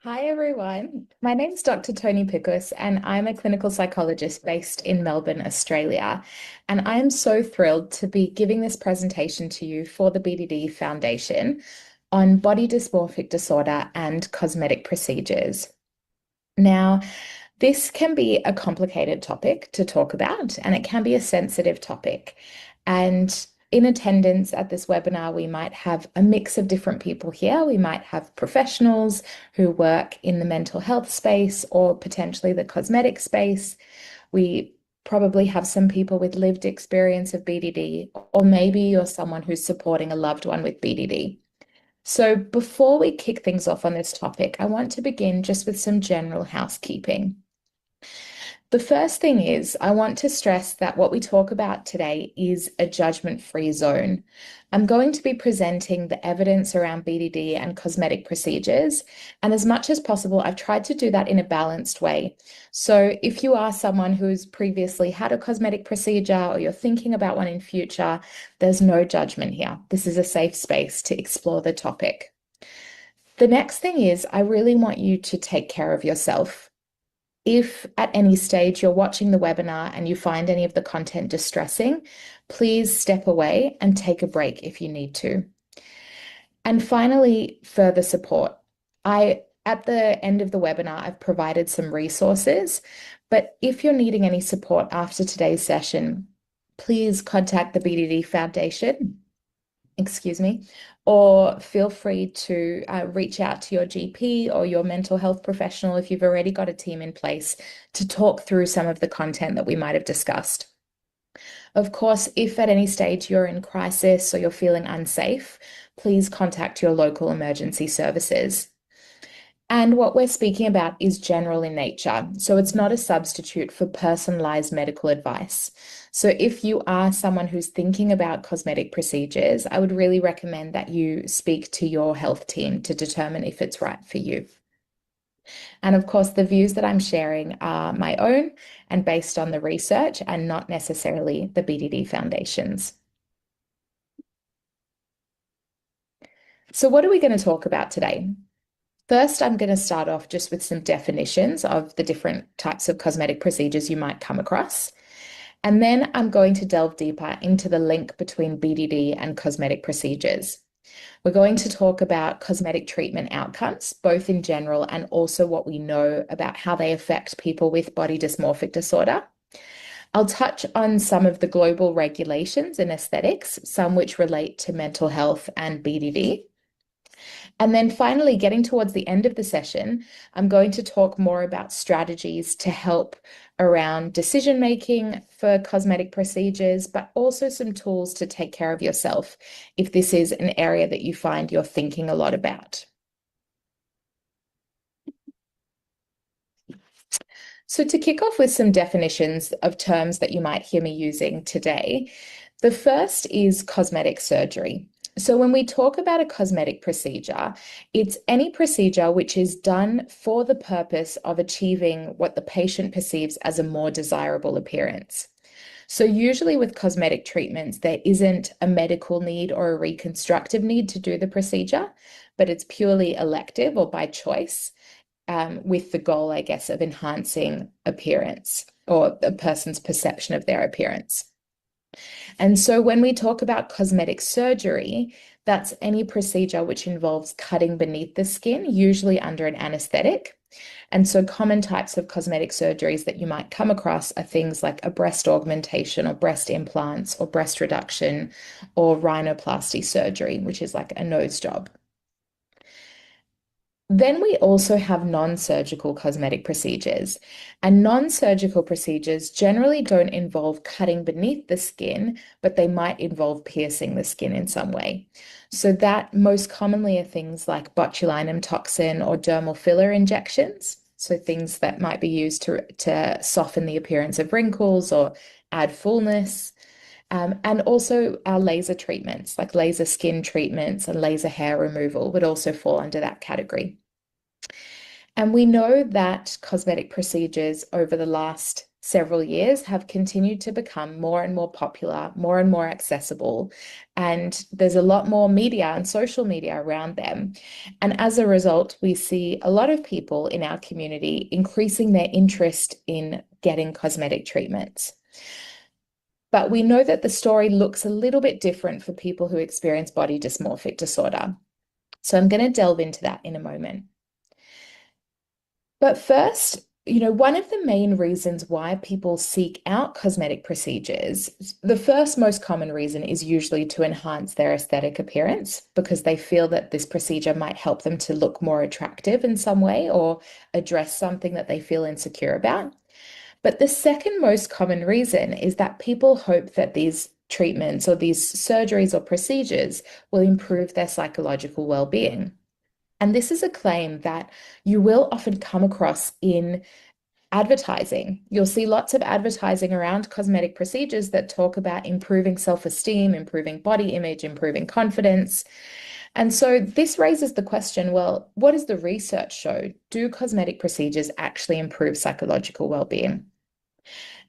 Hi everyone. My name's Dr. Toni Pikoos, and I'm a clinical psychologist based in Melbourne, Australia. And I am so thrilled to be giving this presentation to you for the BDD Foundation on body dysmorphic disorder and cosmetic procedures. Now, this can be a complicated topic to talk about, and it can be a sensitive topic. And in attendance at this webinar, we might have a mix of different people here. We might have professionals who work in the mental health space or potentially the cosmetic space. We probably have some people with lived experience of BDD, or maybe you're someone who's supporting a loved one with BDD. So before we kick things off on this topic, I want to begin just with some general housekeeping. The first thing is, I want to stress that what we talk about today is a judgment-free zone. I'm going to be presenting the evidence around BDD and cosmetic procedures, and as much as possible, I've tried to do that in a balanced way. So if you are someone who's previously had a cosmetic procedure or you're thinking about one in future, there's no judgment here. This is a safe space to explore the topic. The next thing is, I really want you to take care of yourself. If at any stage you're watching the webinar and you find any of the content distressing, please step away and take a break if you need to. And finally, further support. At the end of the webinar, I've provided some resources, but if you're needing any support after today's session, please contact the BDD Foundation, or feel free to reach out to your GP or your mental health professional if you've already got a team in place to talk through some of the content that we might have discussed. Of course, if at any stage you're in crisis or you're feeling unsafe, please contact your local emergency services. And what we're speaking about is general in nature, so it's not a substitute for personalized medical advice. So if you are someone who's thinking about cosmetic procedures, I would really recommend that you speak to your health team to determine if it's right for you. And of course, the views that I'm sharing are my own and based on the research and not necessarily the BDD Foundation's. So what are we going to talk about today? First, I'm going to start off just with some definitions of the different types of cosmetic procedures you might come across. And then I'm going to delve deeper into the link between BDD and cosmetic procedures. We're going to talk about cosmetic treatment outcomes, both in general and also what we know about how they affect people with body dysmorphic disorder. I'll touch on some of the global regulations in aesthetics, some which relate to mental health and BDD. And then finally, getting towards the end of the session, I'm going to talk more about strategies to help around decision making for cosmetic procedures, but also some tools to take care of yourself if this is an area that you find you're thinking a lot about. So to kick off with some definitions of terms that you might hear me using today, the first is cosmetic surgery. So when we talk about a cosmetic procedure, it's any procedure which is done for the purpose of achieving what the patient perceives as a more desirable appearance. So usually with cosmetic treatments, there isn't a medical need or a reconstructive need to do the procedure, but it's purely elective or by choice, with the goal, I guess, of enhancing appearance or a person's perception of their appearance. And so when we talk about cosmetic surgery, that's any procedure which involves cutting beneath the skin, usually under an anesthetic. And so common types of cosmetic surgeries that you might come across are things like a breast augmentation or breast implants or breast reduction or rhinoplasty surgery, which is like a nose job. Then we also have non-surgical cosmetic procedures, and non-surgical procedures generally don't involve cutting beneath the skin, but they might involve piercing the skin in some way. So that most commonly are things like botulinum toxin or dermal filler injections. So things that might be used to soften the appearance of wrinkles or add fullness. And also our laser treatments, like laser skin treatments and laser hair removal, would also fall under that category. And we know that cosmetic procedures over the last several years have continued to become more and more popular, more and more accessible, and there's a lot more media and social media around them. And as a result, we see a lot of people in our community increasing their interest in getting cosmetic treatments. But we know that the story looks a little bit different for people who experience body dysmorphic disorder. So I'm going to delve into that in a moment. But first, one of the main reasons why people seek out cosmetic procedures, the first most common reason is usually to enhance their aesthetic appearance because they feel that this procedure might help them to look more attractive in some way or address something that they feel insecure about. But the second most common reason is that people hope that these treatments or these surgeries or procedures will improve their psychological well-being. And this is a claim that you will often come across in advertising. You'll see lots of advertising around cosmetic procedures that talk about improving self-esteem, improving body image, improving confidence. And so this raises the question, well, what does the research show? Do cosmetic procedures actually improve psychological well-being?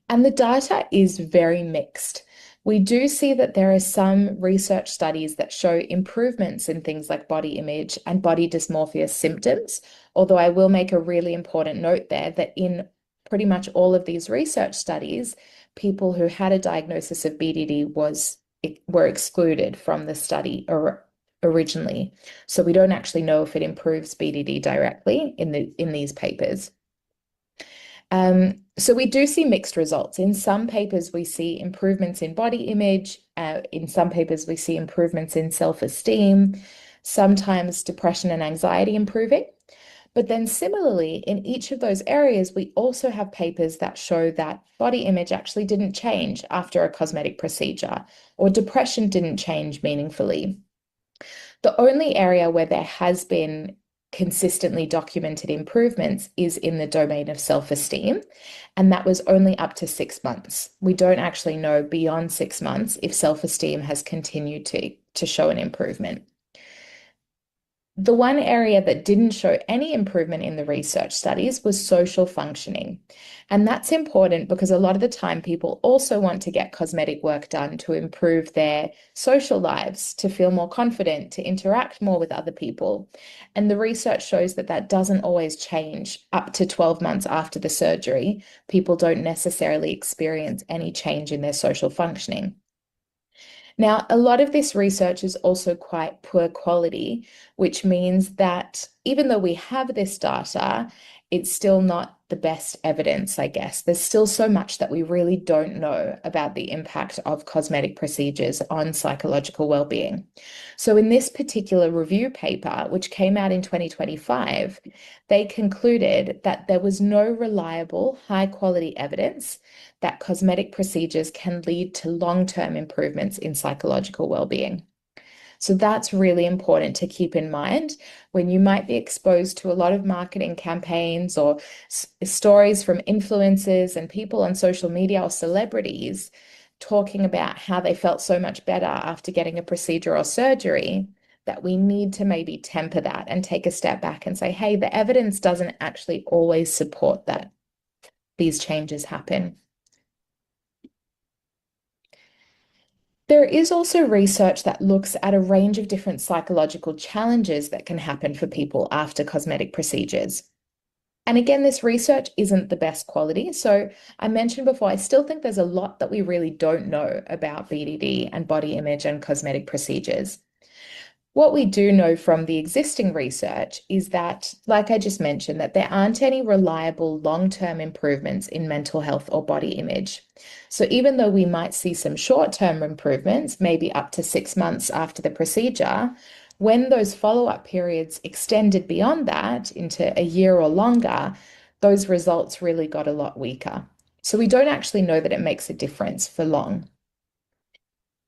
And the data is very mixed. We do see that there are some research studies that show improvements in things like body image and body dysmorphia symptoms, although I will make a really important note there that in pretty much all of these research studies, people who had a diagnosis of BDD were excluded from the study originally. So we don't actually know if it improves BDD directly in these papers. So we do see mixed results. In some papers, we see improvements in body image. In some papers, we see improvements in self-esteem, sometimes depression and anxiety improving. But then similarly, in each of those areas, we also have papers that show that body image actually didn't change after a cosmetic procedure, or depression didn't change meaningfully. The only area where there has been consistently documented improvements is in the domain of self-esteem, and that was only up to 6 months. We don't actually know beyond 6 months if self-esteem has continued to show an improvement. The one area that didn't show any improvement in the research studies was social functioning. And that's important because a lot of the time people also want to get cosmetic work done to improve their social lives, to feel more confident, to interact more with other people. And the research shows that that doesn't always change up to 12 months after the surgery. People don't necessarily experience any change in their social functioning. Now, a lot of this research is also quite poor quality, which means that even though we have this data, it's still not the best evidence, I guess. There's still so much that we really don't know about the impact of cosmetic procedures on psychological well-being. So in this particular review paper, which came out in 2025, they concluded that there was no reliable, high-quality evidence that cosmetic procedures can lead to long-term improvements in psychological well-being. So that's really important to keep in mind when you might be exposed to a lot of marketing campaigns or stories from influencers and people on social media or celebrities talking about how they felt so much better after getting a procedure or surgery, that we need to maybe temper that and take a step back and say, hey, the evidence doesn't actually always support that these changes happen. There is also research that looks at a range of different psychological challenges that can happen for people after cosmetic procedures. And again, this research isn't the best quality. So I mentioned before, I still think there's a lot that we really don't know about BDD and body image and cosmetic procedures. What we do know from the existing research is that, like I just mentioned, that there aren't any reliable long-term improvements in mental health or body image. So even though we might see some short-term improvements, maybe up to 6 months after the procedure, when those follow-up periods extended beyond that into a year or longer, those results really got a lot weaker. So we don't actually know that it makes a difference for long.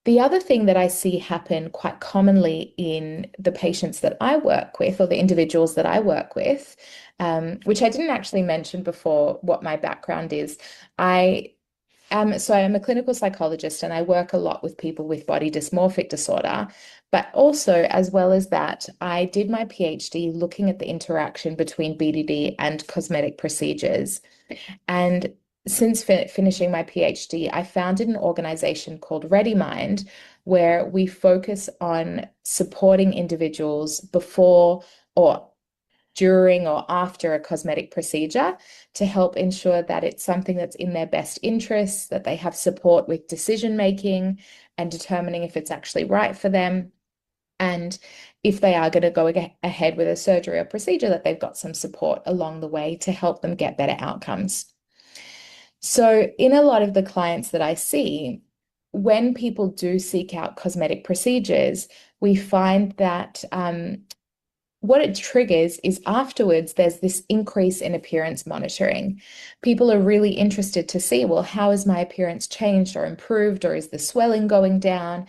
The other thing that I see happen quite commonly in the patients that I work with, or the individuals that I work with, which I didn't actually mention before what my background is. So I am a clinical psychologist and I work a lot with people with body dysmorphic disorder. But also, as well as that, I did my PhD looking at the interaction between BDD and cosmetic procedures. And since finishing my PhD, I founded an organization called ReadyMind, where we focus on supporting individuals before or during or after a cosmetic procedure to help ensure that it's something that's in their best interests, that they have support with decision making and determining if it's actually right for them. And if they are going to go ahead with a surgery or procedure, that they've got some support along the way to help them get better outcomes. So, in a lot of the clients that I see, when people do seek out cosmetic procedures, we find that what it triggers is afterwards, there's this increase in appearance monitoring. People are really interested to see, well, how has my appearance changed or improved, or is the swelling going down?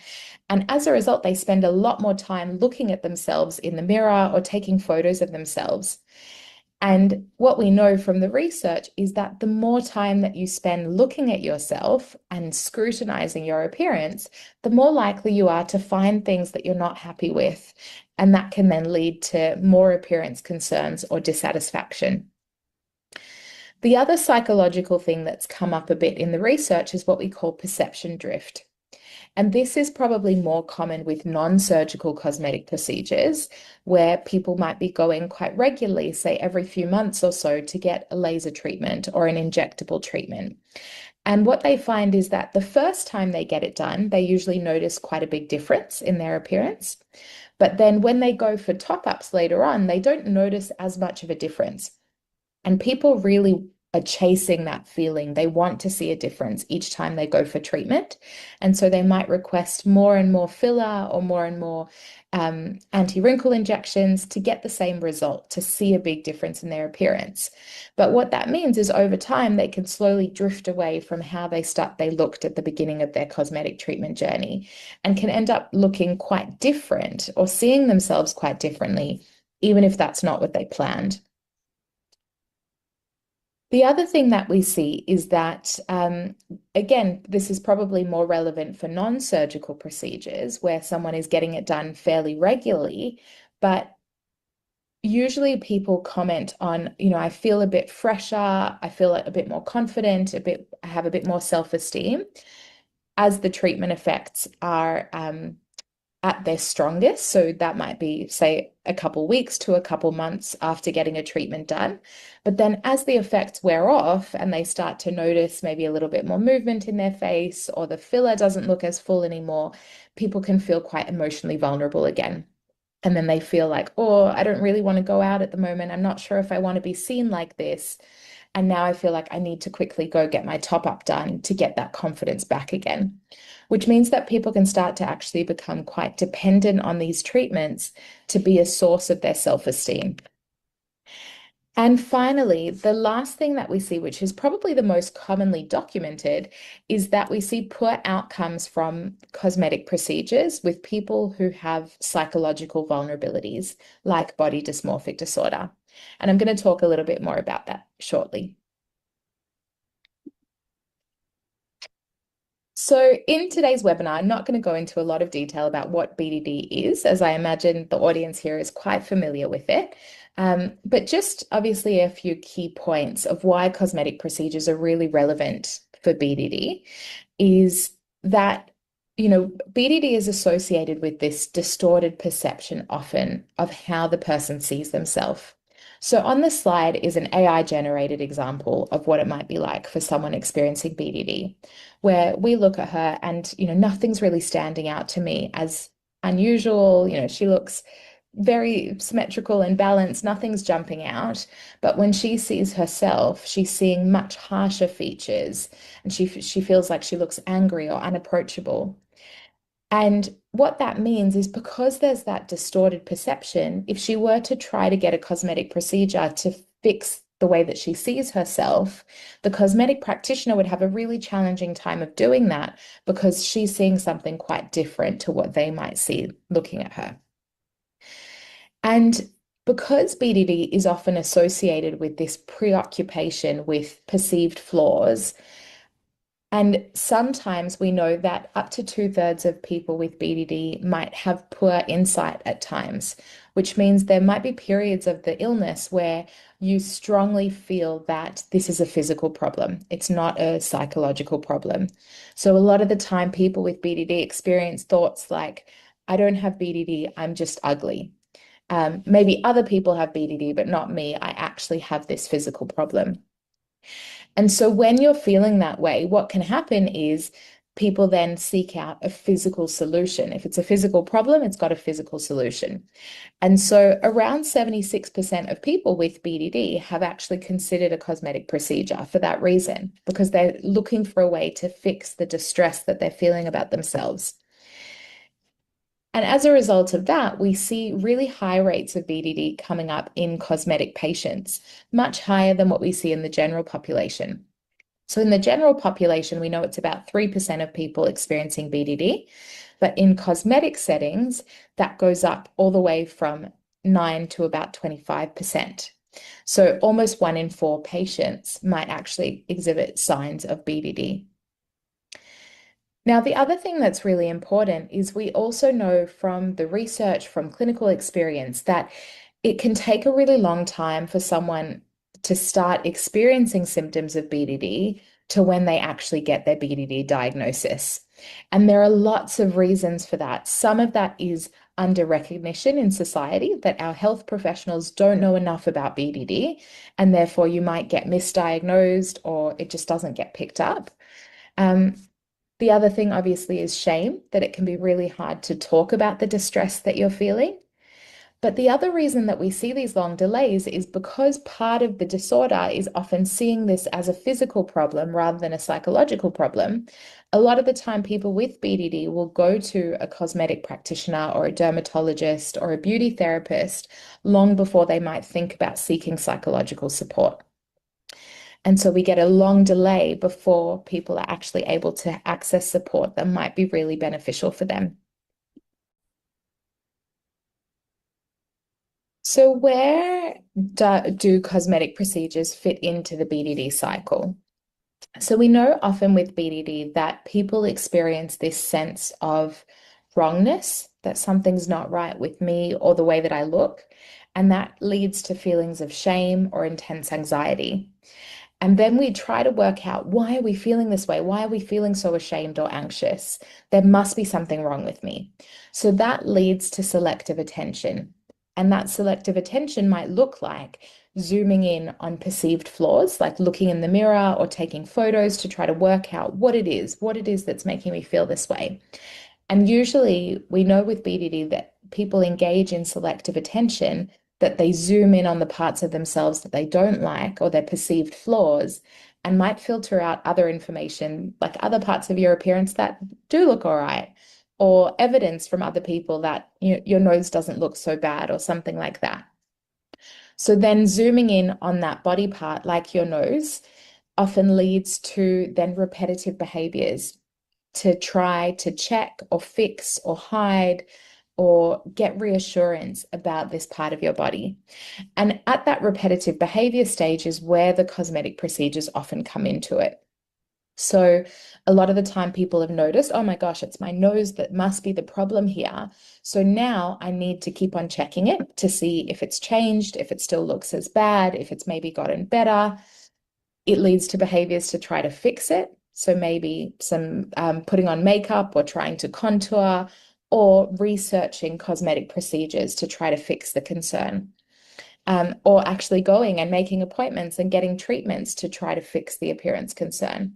And as a result, they spend a lot more time looking at themselves in the mirror or taking photos of themselves. And what we know from the research is that the more time that you spend looking at yourself and scrutinizing your appearance, the more likely you are to find things that you're not happy with. And that can then lead to more appearance concerns or dissatisfaction. The other psychological thing that's come up a bit in the research is what we call perception drift. And this is probably more common with non-surgical cosmetic procedures, where people might be going quite regularly, say every few months or so, to get a laser treatment or an injectable treatment. And what they find is that the first time they get it done, they usually notice quite a big difference in their appearance. But then when they go for top-ups later on, they don't notice as much of a difference. And people really are chasing that feeling. They want to see a difference each time they go for treatment. And so they might request more and more filler or more and more anti-wrinkle injections to get the same result, to see a big difference in their appearance. But what that means is over time, they can slowly drift away from how they looked at the beginning of their cosmetic treatment journey and can end up looking quite different or seeing themselves quite differently, even if that's not what they planned. The other thing that we see is that, again, this is probably more relevant for non-surgical procedures where someone is getting it done fairly regularly, but usually people comment on, I feel a bit fresher, I feel a bit more confident, I have a bit more self-esteem as the treatment effects are at their strongest. So that might be, say, a couple weeks to a couple months after getting a treatment done. But then as the effects wear off and they start to notice maybe a little bit more movement in their face or the filler doesn't look as full anymore, people can feel quite emotionally vulnerable again. And then they feel like, oh, I don't really want to go out at the moment. I'm not sure if I want to be seen like this. And now I feel like I need to quickly go get my top up done to get that confidence back again, which means that people can start to actually become quite dependent on these treatments to be a source of their self-esteem. And finally, the last thing that we see, which is probably the most commonly documented, is that we see poor outcomes from cosmetic procedures with people who have psychological vulnerabilities, like body dysmorphic disorder. And I'm going to talk a little bit more about that shortly. So in today's webinar, I'm not going to go into a lot of detail about what BDD is, as I imagine the audience here is quite familiar with it. But just obviously a few key points of why cosmetic procedures are really relevant for BDD is that, BDD is associated with this distorted perception often of how the person sees themselves. So on the slide is an AI generated example of what it might be like for someone experiencing BDD, where we look at her and, nothing's really standing out to me as unusual. She looks very symmetrical and balanced, nothing's jumping out. But when she sees herself, she's seeing much harsher features and she feels like she looks angry or unapproachable. And what that means is because there's that distorted perception, if she were to try to get a cosmetic procedure to fix the way that she sees herself, the cosmetic practitioner would have a really challenging time of doing that because she's seeing something quite different to what they might see looking at her. And because BDD is often associated with this preoccupation with perceived flaws, And sometimes we know that up to two-thirds of people with BDD might have poor insight at times, which means there might be periods of the illness where you strongly feel that this is a physical problem. It's not a psychological problem. So a lot of the time, people with BDD experience thoughts like, I don't have BDD, I'm just ugly. Maybe other people have BDD, but not me. I actually have this physical problem. And so when you're feeling that way, what can happen is people then seek out a physical solution. If it's a physical problem, it's got a physical solution. And so around 76% of people with BDD have actually considered a cosmetic procedure for that reason, because they're looking for a way to fix the distress that they're feeling about themselves. And as a result of that, we see really high rates of BDD coming up in cosmetic patients, much higher than what we see in the general population. So in the general population, we know it's about 3% of people experiencing BDD, but in cosmetic settings, that goes up all the way from 9 to about 25%. So almost 1 in 4 patients might actually exhibit signs of BDD. Now, the other thing that's really important is we also know from the research, from clinical experience, that it can take a really long time for someone to start experiencing symptoms of BDD to when they actually get their BDD diagnosis. And there are lots of reasons for that. Some of that is under recognition in society, that our health professionals don't know enough about BDD, and therefore you might get misdiagnosed or it just doesn't get picked up. Um, the other thing, obviously, is shame, that it can be really hard to talk about the distress that you're feeling. But the other reason that we see these long delays is because part of the disorder is often seeing this as a physical problem rather than a psychological problem. A lot of the time, people with BDD will go to a cosmetic practitioner or a dermatologist or a beauty therapist long before they might think about seeking psychological support. And so we get a long delay before people are actually able to access support that might be really beneficial for them. So where do cosmetic procedures fit into the BDD cycle? So we know often with BDD that people experience this sense of wrongness, that something's not right with me or the way that I look, and that leads to feelings of shame or intense anxiety. And then we try to work out, why are we feeling this way? Why are we feeling so ashamed or anxious? There must be something wrong with me. So that leads to selective attention. And that selective attention might look like zooming in on perceived flaws, like looking in the mirror or taking photos to try to work out what it is that's making me feel this way. And usually we know with BDD that people engage in selective attention, that they zoom in on the parts of themselves that they don't like or their perceived flaws, and might filter out other information, like other parts of your appearance that do look all right, or evidence from other people that your nose doesn't look so bad or something like that. So then zooming in on that body part, like your nose, often leads to then repetitive behaviors to try to check or fix or hide or get reassurance about this part of your body. And at that repetitive behavior stage is where the cosmetic procedures often come into it. So a lot of the time people have noticed, oh my gosh, it's my nose that must be the problem here. So now I need to keep on checking it to see if it's changed, if it still looks as bad, if it's maybe gotten better. It leads to behaviors to try to fix it. So maybe some putting on makeup or trying to contour or researching cosmetic procedures to try to fix the concern. Or actually going and making appointments and getting treatments to try to fix the appearance concern.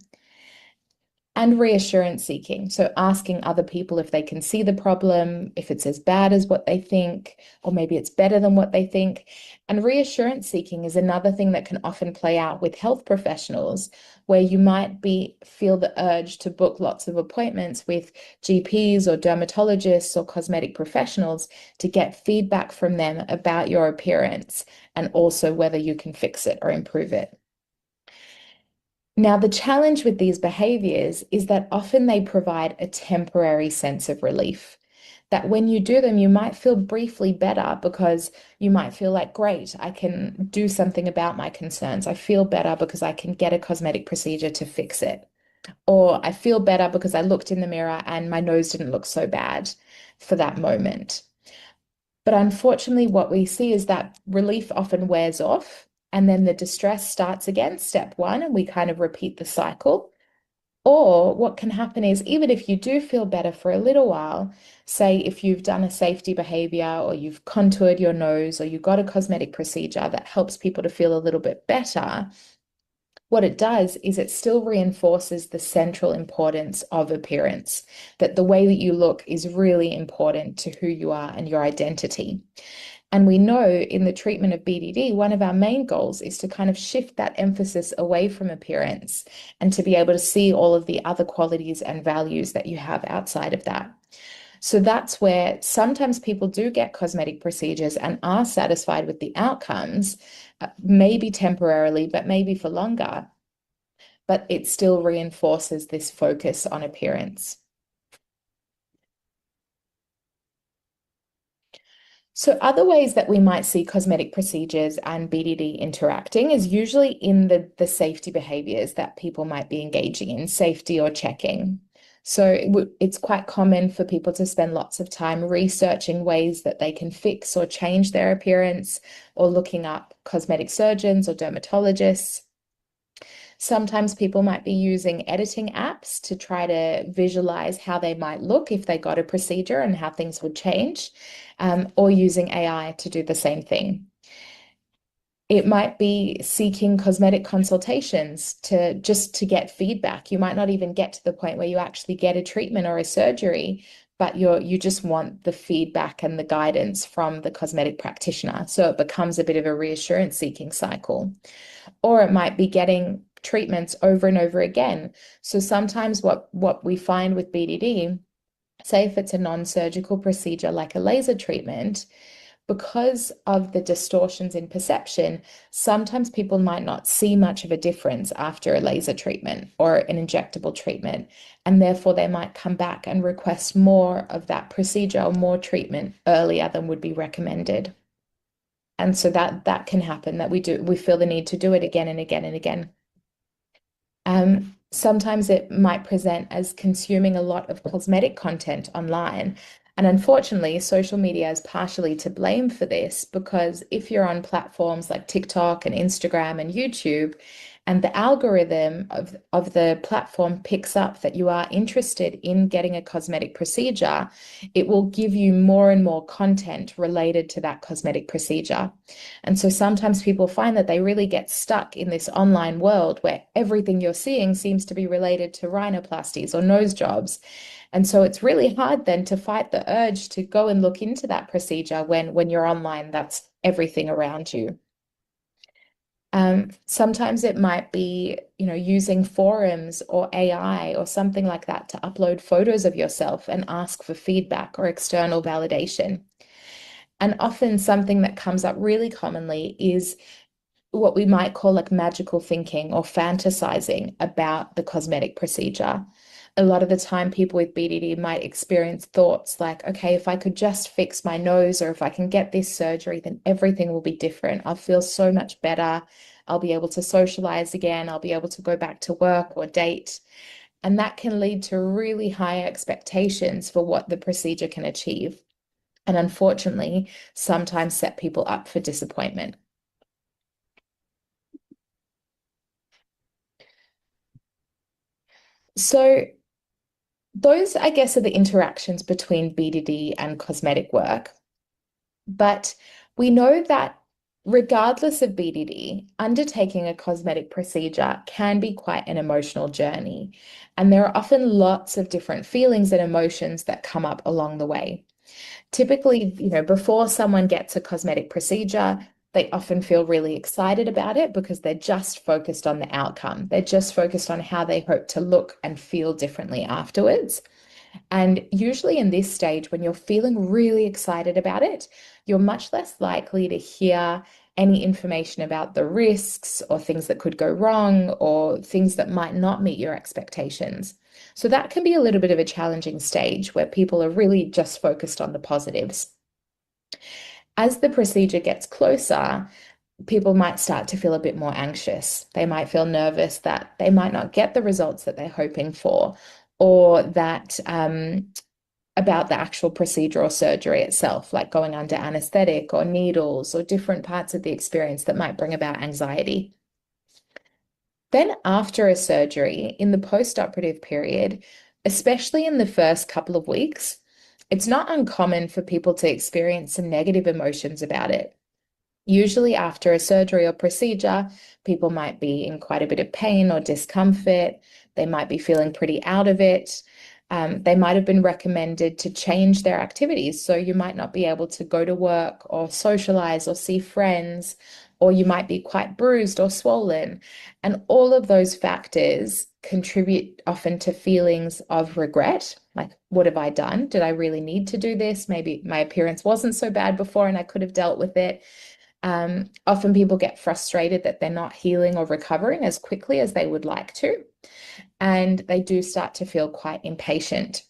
And reassurance seeking. So asking other people if they can see the problem, if it's as bad as what they think, or maybe it's better than what they think. And reassurance seeking is another thing that can often play out with health professionals, where you might feel the urge to book lots of appointments with GPs or dermatologists or cosmetic professionals to get feedback from them about your appearance and also whether you can fix it or improve it. Now, the challenge with these behaviors is that often they provide a temporary sense of relief. That when you do them, you might feel briefly better because you might feel like, great, I can do something about my concerns. I feel better because I can get a cosmetic procedure to fix it. Or I feel better because I looked in the mirror and my nose didn't look so bad for that moment. But unfortunately, what we see is that relief often wears off, and then the distress starts again, step one, and we kind of repeat the cycle. Or what can happen is, even if you do feel better for a little while, say if you've done a safety behavior or you've contoured your nose or you got a cosmetic procedure that helps people to feel a little bit better, what it does is it still reinforces the central importance of appearance, that the way that you look is really important to who you are and your identity. And we know in the treatment of BDD, one of our main goals is to kind of shift that emphasis away from appearance and to be able to see all of the other qualities and values that you have outside of that. So that's where sometimes people do get cosmetic procedures and are satisfied with the outcomes, maybe temporarily, but maybe for longer. But it still reinforces this focus on appearance. So other ways that we might see cosmetic procedures and BDD interacting is usually in the safety behaviors that people might be engaging in, safety or checking. So it's quite common for people to spend lots of time researching ways that they can fix or change their appearance, or looking up cosmetic surgeons or dermatologists. Sometimes people might be using editing apps to try to visualize how they might look if they got a procedure and how things would change, or using AI to do the same thing. It might be seeking cosmetic consultations to just to get feedback. You might not even get to the point where you actually get a treatment or a surgery, but you just want the feedback and the guidance from the cosmetic practitioner. So it becomes a bit of a reassurance seeking cycle. Or it might be getting treatments over and over again. So sometimes what we find with BDD, say if it's a non-surgical procedure like a laser treatment, because of the distortions in perception, sometimes people might not see much of a difference after a laser treatment or an injectable treatment, and therefore they might come back and request more of that procedure or more treatment earlier than would be recommended. And so that can happen, that we feel the need to do it again and again and again. Sometimes it might present as consuming a lot of cosmetic content online. And unfortunately, social media is partially to blame for this, because if you're on platforms like TikTok and Instagram and YouTube, and the algorithm of the platform picks up that you are interested in getting a cosmetic procedure, it will give you more and more content related to that cosmetic procedure. And so sometimes people find that they really get stuck in this online world where everything you're seeing seems to be related to rhinoplasties or nose jobs. And so it's really hard then to fight the urge to go and look into that procedure when you're online, that's everything around you. Sometimes it might be, using forums or AI or something like that to upload photos of yourself and ask for feedback or external validation. And often something that comes up really commonly is what we might call like magical thinking or fantasizing about the cosmetic procedure. A lot of the time, people with BDD might experience thoughts like, okay, if I could just fix my nose, or if I can get this surgery, then everything will be different. I'll feel so much better. I'll be able to socialize again. I'll be able to go back to work or date. And that can lead to really high expectations for what the procedure can achieve. And unfortunately, sometimes set people up for disappointment. So those, I guess, are the interactions between BDD and cosmetic work. But we know that regardless of BDD, undertaking a cosmetic procedure can be quite an emotional journey. And there are often lots of different feelings and emotions that come up along the way. Typically, before someone gets a cosmetic procedure, they often feel really excited about it because they're just focused on the outcome. They're just focused on how they hope to look and feel differently afterwards. And usually in this stage, when you're feeling really excited about it, you're much less likely to hear any information about the risks or things that could go wrong or things that might not meet your expectations. So that can be a little bit of a challenging stage where people are really just focused on the positives. As the procedure gets closer, people might start to feel a bit more anxious. They might feel nervous that they might not get the results that they're hoping for, or that about the actual procedure or surgery itself, like going under anesthetic or needles or different parts of the experience that might bring about anxiety. Then, after a surgery, in the post-operative period, especially in the first couple of weeks, it's not uncommon for people to experience some negative emotions about it. Usually, after a surgery or procedure, people might be in quite a bit of pain or discomfort. They might be feeling pretty out of it. They might have been recommended to change their activities. So you might not be able to go to work or socialize or see friends, or you might be quite bruised or swollen. And all of those factors contribute often to feelings of regret. Like, what have I done? Did I really need to do this? Maybe my appearance wasn't so bad before and I could have dealt with it. Often people get frustrated that they're not healing or recovering as quickly as they would like to, and they do start to feel quite impatient.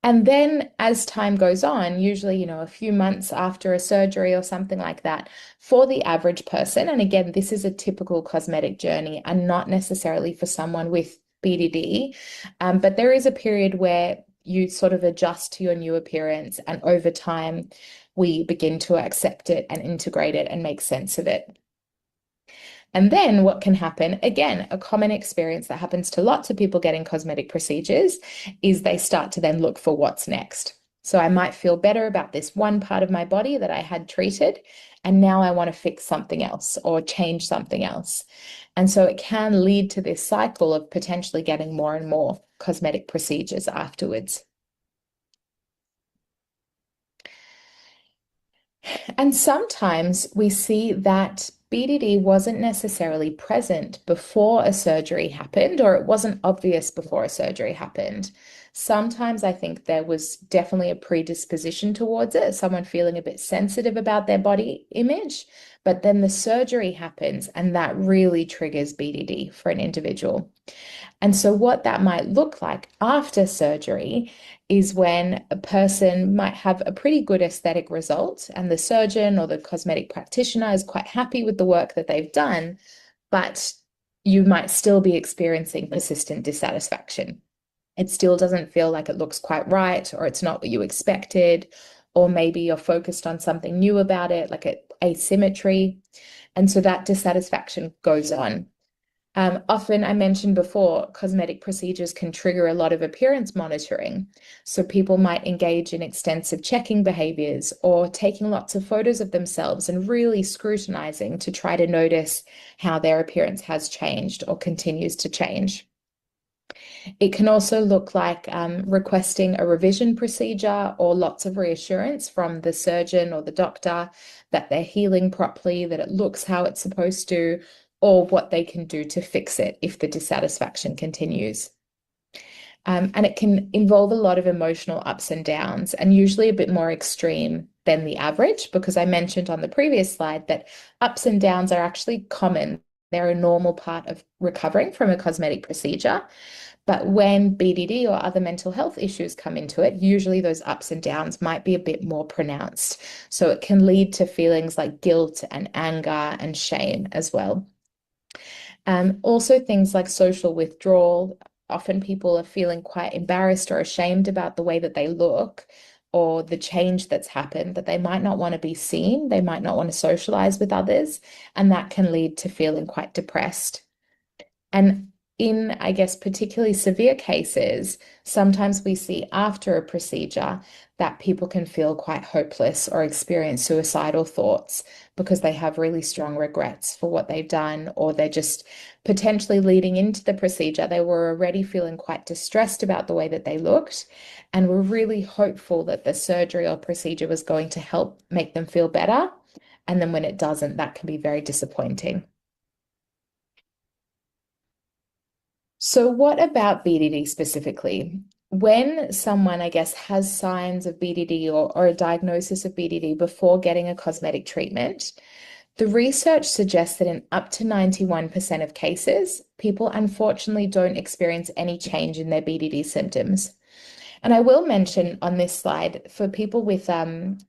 And then as time goes on, usually, a few months after a surgery or something like that, for the average person, and again, this is a typical cosmetic journey and not necessarily for someone with BDD, but there is a period where you sort of adjust to your new appearance, and over time, we begin to accept it and integrate it and make sense of it. And then what can happen, again, a common experience that happens to lots of people getting cosmetic procedures is they start to then look for what's next. So I might feel better about this one part of my body that I had treated, and now I want to fix something else or change something else. And so it can lead to this cycle of potentially getting more and more cosmetic procedures afterwards. And sometimes we see that BDD wasn't necessarily present before a surgery happened, or it wasn't obvious before a surgery happened. Sometimes I think there was definitely a predisposition towards it, someone feeling a bit sensitive about their body image, but then the surgery happens and that really triggers BDD for an individual. And so, what that might look like after surgery is when a person might have a pretty good aesthetic result, and the surgeon or the cosmetic practitioner is quite happy with the work that they've done, but you might still be experiencing persistent dissatisfaction. It still doesn't feel like it looks quite right, or it's not what you expected, or maybe you're focused on something new about it, like asymmetry. And so that dissatisfaction goes on. Often, I mentioned before, cosmetic procedures can trigger a lot of appearance monitoring. So people might engage in extensive checking behaviors or taking lots of photos of themselves and really scrutinizing to try to notice how their appearance has changed or continues to change. It can also look like requesting a revision procedure or lots of reassurance from the surgeon or the doctor that they're healing properly, that it looks how it's supposed to, or what they can do to fix it if the dissatisfaction continues. And it can involve a lot of emotional ups and downs, and usually a bit more extreme than the average, because I mentioned on the previous slide that ups and downs are actually common. They're a normal part of recovering from a cosmetic procedure. But when BDD or other mental health issues come into it, usually those ups and downs might be a bit more pronounced. So it can lead to feelings like guilt and anger and shame as well. Also, things like social withdrawal. Often people are feeling quite embarrassed or ashamed about the way that they look or the change that's happened, that they might not want to be seen, they might not want to socialize with others, and that can lead to feeling quite depressed. And in, I guess, particularly severe cases, sometimes we see after a procedure that people can feel quite hopeless or experience suicidal thoughts because they have really strong regrets for what they've done, or they're just potentially leading into the procedure. They were already feeling quite distressed about the way that they looked and were really hopeful that the surgery or procedure was going to help make them feel better. And then when it doesn't, that can be very disappointing. So, what about BDD specifically? When someone, I guess, has signs of BDD or a diagnosis of BDD before getting a cosmetic treatment, the research suggests that in up to 91% of cases, people unfortunately don't experience any change in their BDD symptoms. And I will mention on this slide for people with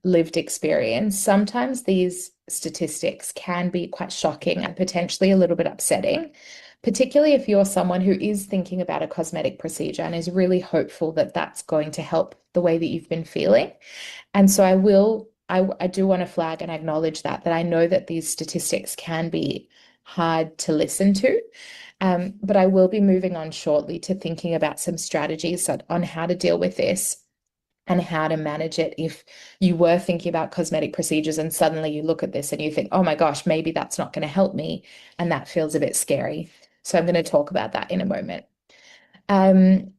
lived experience, sometimes these statistics can be quite shocking and potentially a little bit upsetting, particularly if you're someone who is thinking about a cosmetic procedure and is really hopeful that that's going to help the way that you've been feeling. And so I do want to flag and acknowledge that I know that these statistics can be hard to listen to. But I will be moving on shortly to thinking about some strategies on how to deal with this and how to manage it if you were thinking about cosmetic procedures and suddenly you look at this and you think, oh my gosh, maybe that's not going to help me. And that feels a bit scary. So I'm going to talk about that in a moment. Um,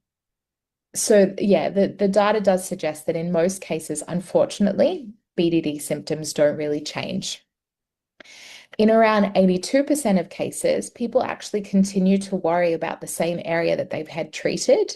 so yeah, the data does suggest that in most cases, unfortunately, BDD symptoms don't really change. In around 82% of cases, people actually continue to worry about the same area that they've had treated,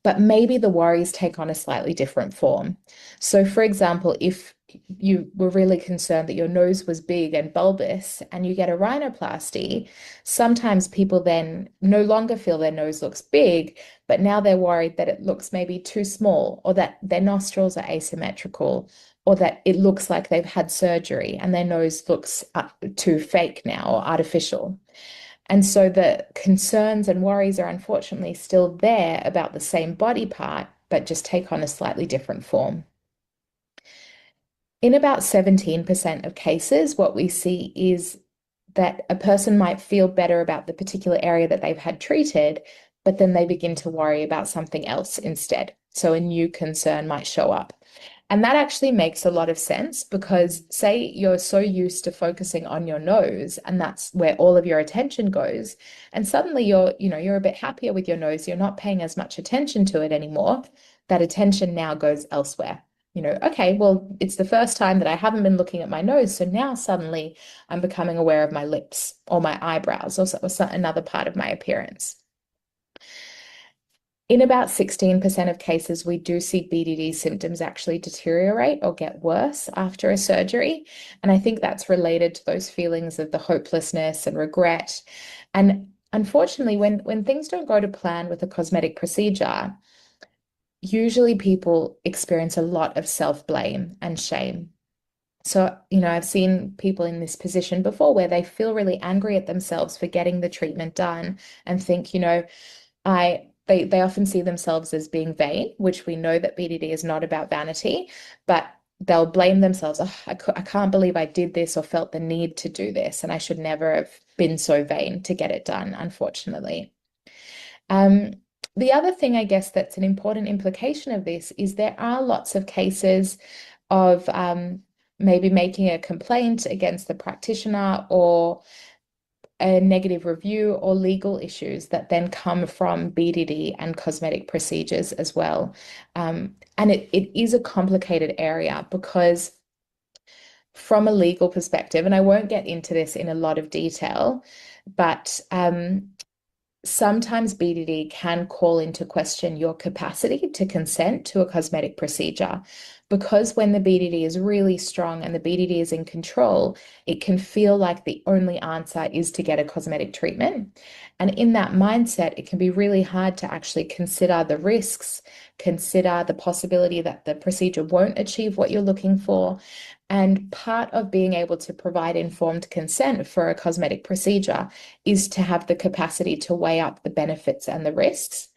but maybe the worries take on a slightly different form. So, for example, if you were really concerned that your nose was big and bulbous and you get a rhinoplasty, sometimes people then no longer feel their nose looks big, but now they're worried that it looks maybe too small or that their nostrils are asymmetrical or that it looks like they've had surgery and their nose looks too fake now or artificial. And so the concerns and worries are unfortunately still there about the same body part, but just take on a slightly different form. In about 17% of cases, what we see is that a person might feel better about the particular area that they've had treated, but then they begin to worry about something else instead. So a new concern might show up. And that actually makes a lot of sense because, say, you're so used to focusing on your nose and that's where all of your attention goes, and suddenly you're a bit happier with your nose, you're not paying as much attention to it anymore. That attention now goes elsewhere. Okay, well, it's the first time that I haven't been looking at my nose, so now suddenly I'm becoming aware of my lips or my eyebrows or another part of my appearance. In about 16% of cases, we do see BDD symptoms actually deteriorate or get worse after a surgery. And I think that's related to those feelings of the hopelessness and regret. And unfortunately, when things don't go to plan with a cosmetic procedure, usually people experience a lot of self-blame and shame. So, I've seen people in this position before where they feel really angry at themselves for getting the treatment done and think, they often see themselves as being vain, which we know that BDD is not about vanity, but they'll blame themselves. Oh, I can't believe I did this or felt the need to do this, and I should never have been so vain to get it done, unfortunately. Um, the other thing, I guess, that's an important implication of this is there are lots of cases of maybe making a complaint against the practitioner or a negative review or legal issues that then come from BDD and cosmetic procedures as well. And it is a complicated area because from a legal perspective, and I won't get into this in a lot of detail, but sometimes BDD can call into question your capacity to consent to a cosmetic procedure because when the BDD is really strong and the BDD is in control, it can feel like the only answer is to get a cosmetic treatment. And in that mindset, it can be really hard to actually consider the risks, consider the possibility that the procedure won't achieve what you're looking for. And part of being able to provide informed consent for a cosmetic procedure is to have the capacity to weigh up the benefits and the risks.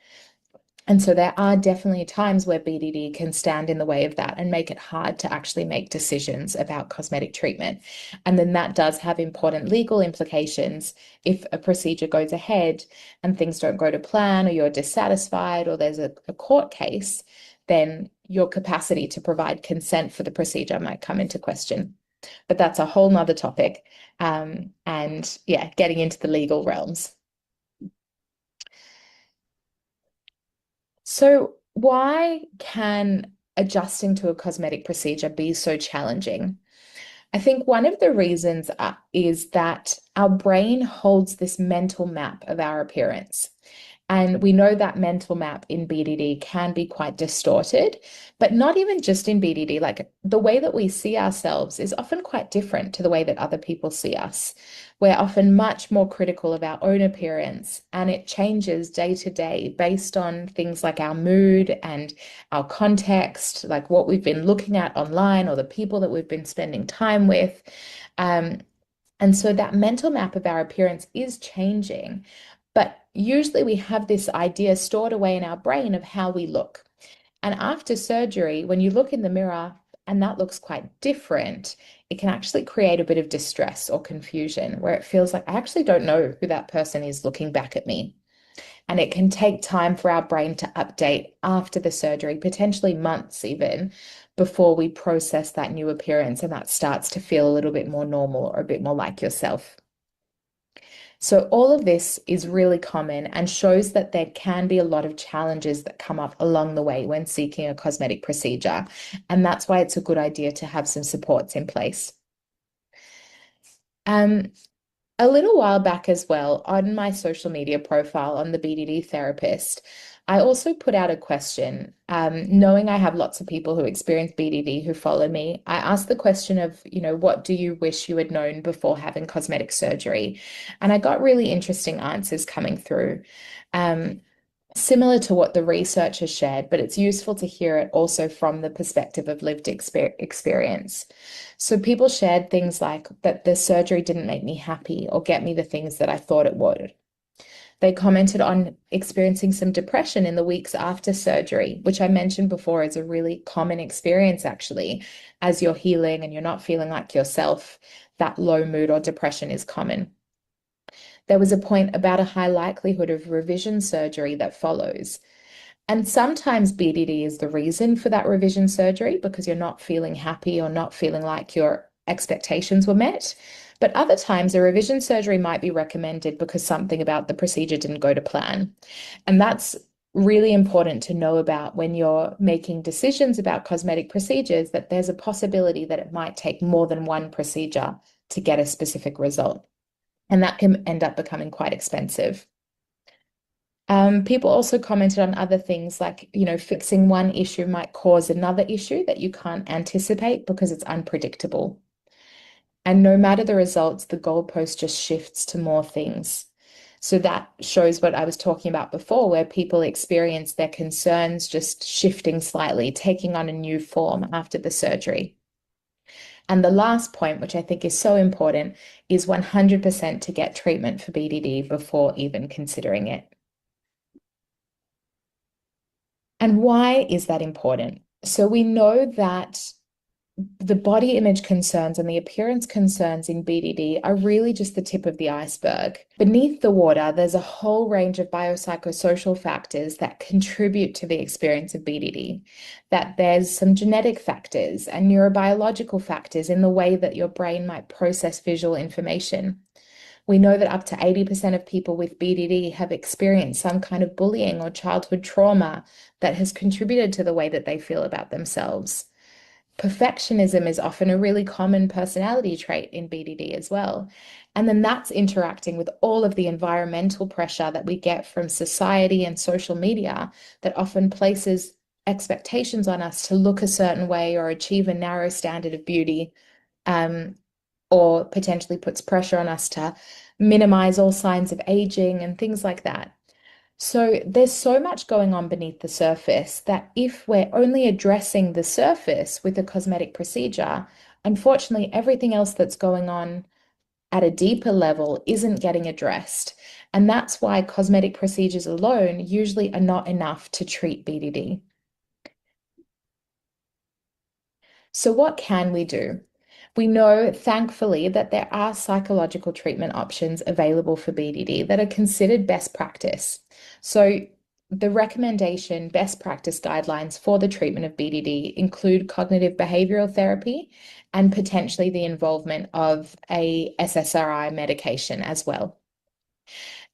And so there are definitely times where BDD can stand in the way of that and make it hard to actually make decisions about cosmetic treatment. And then that does have important legal implications if a procedure goes ahead and things don't go to plan or you're dissatisfied or there's a court case, then your capacity to provide consent for the procedure might come into question. But that's a whole nother topic. And yeah, getting into the legal realms. So, why can adjusting to a cosmetic procedure be so challenging? I think one of the reasons is that our brain holds this mental map of our appearance. And we know that mental map in BDD can be quite distorted, but not even just in BDD. Like the way that we see ourselves is often quite different to the way that other people see us. We're often much more critical of our own appearance, and it changes day to day based on things like our mood and our context, like what we've been looking at online or the people that we've been spending time with. Um, and so that mental map of our appearance is changing. But usually we have this idea stored away in our brain of how we look. And after surgery, when you look in the mirror and that looks quite different, it can actually create a bit of distress or confusion where it feels like I actually don't know who that person is looking back at me. And it can take time for our brain to update after the surgery, potentially months even, before we process that new appearance and that starts to feel a little bit more normal or a bit more like yourself. So, all of this is really common and shows that there can be a lot of challenges that come up along the way when seeking a cosmetic procedure. And that's why it's a good idea to have some supports in place. Um, a little while back as well, on my social media profile on the BDD therapist, I also put out a question. Knowing I have lots of people who experience BDD who follow me, I asked the question of, what do you wish you had known before having cosmetic surgery? And I got really interesting answers coming through. Um, Similar to what the research has shared, but it's useful to hear it also from the perspective of lived experience. So people shared things like that the surgery didn't make me happy or get me the things that I thought it would. They commented on experiencing some depression in the weeks after surgery, which I mentioned before is a really common experience actually. As you're healing and you're not feeling like yourself, that low mood or depression is common. There was a point about a high likelihood of revision surgery that follows. And sometimes BDD is the reason for that revision surgery because you're not feeling happy or not feeling like your expectations were met. But other times, a revision surgery might be recommended because something about the procedure didn't go to plan. And that's really important to know about when you're making decisions about cosmetic procedures, that there's a possibility that it might take more than one procedure to get a specific result. And that can end up becoming quite expensive. People also commented on other things like, fixing one issue might cause another issue that you can't anticipate because it's unpredictable. And no matter the results, the goalpost just shifts to more things. So that shows what I was talking about before, where people experience their concerns just shifting slightly, taking on a new form after the surgery. And the last point, which I think is so important, is 100% to get treatment for BDD before even considering it. And why is that important? So we know that the body image concerns and the appearance concerns in BDD are really just the tip of the iceberg. Beneath the water, there's a whole range of biopsychosocial factors that contribute to the experience of BDD. That there's some genetic factors and neurobiological factors in the way that your brain might process visual information. We know that up to 80% of people with BDD have experienced some kind of bullying or childhood trauma that has contributed to the way that they feel about themselves. Perfectionism is often a really common personality trait in BDD as well. And then that's interacting with all of the environmental pressure that we get from society and social media that often places expectations on us to look a certain way or achieve a narrow standard of beauty, um, or potentially puts pressure on us to minimize all signs of aging and things like that. So there's so much going on beneath the surface that if we're only addressing the surface with a cosmetic procedure, unfortunately, everything else that's going on at a deeper level isn't getting addressed. And that's why cosmetic procedures alone usually are not enough to treat BDD. So what can we do? We know, thankfully, that there are psychological treatment options available for BDD that are considered best practice. So, the recommendation best practice guidelines for the treatment of BDD include cognitive behavioral therapy and potentially the involvement of a SSRI medication as well.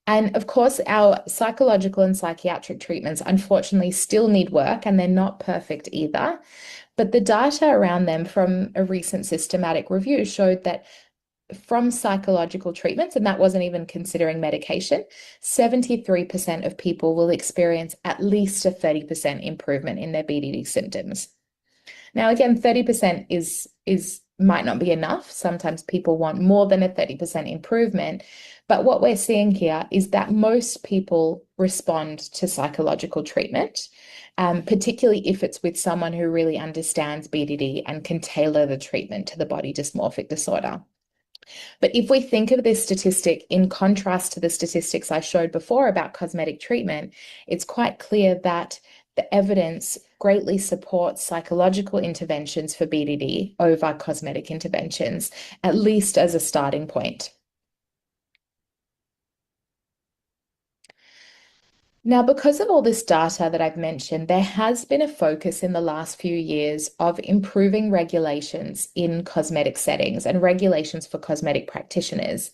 And of course, our psychological and psychiatric treatments unfortunately still need work and they're not perfect either. But the data around them from a recent systematic review showed that from psychological treatments, and that wasn't even considering medication, 73% of people will experience at least a 30% improvement in their BDD symptoms. Now, again, 30% is might not be enough. Sometimes people want more than a 30% improvement. But what we're seeing here is that most people respond to psychological treatment, particularly if it's with someone who really understands BDD and can tailor the treatment to the body dysmorphic disorder. But if we think of this statistic in contrast to the statistics I showed before about cosmetic treatment, it's quite clear that the evidence greatly supports psychological interventions for BDD over cosmetic interventions, at least as a starting point. Now, because of all this data that I've mentioned, there has been a focus in the last few years of improving regulations in cosmetic settings and regulations for cosmetic practitioners.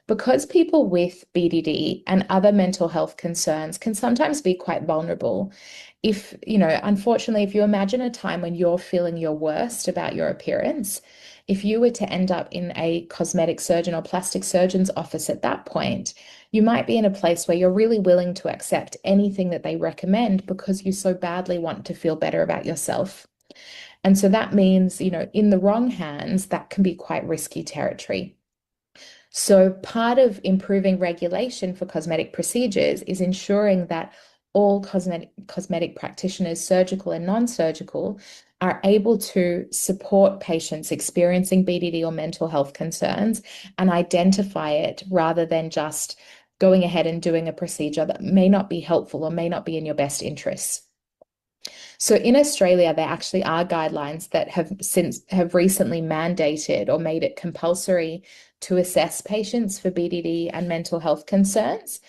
Because people with BDD and other mental health concerns can sometimes be quite vulnerable. Unfortunately, if you imagine a time when you're feeling your worst about your appearance, if you were to end up in a cosmetic surgeon or plastic surgeon's office at that point, you might be in a place where you're really willing to accept anything that they recommend because you so badly want to feel better about yourself. And so that means, in the wrong hands, that can be quite risky territory. So part of improving regulation for cosmetic procedures is ensuring that all cosmetic practitioners, surgical and non-surgical, are able to support patients experiencing BDD or mental health concerns and identify it rather than just going ahead and doing a procedure that may not be helpful or may not be in your best interests. So in Australia, there actually are guidelines that have recently mandated or made it compulsory to assess patients for BDD and mental health concerns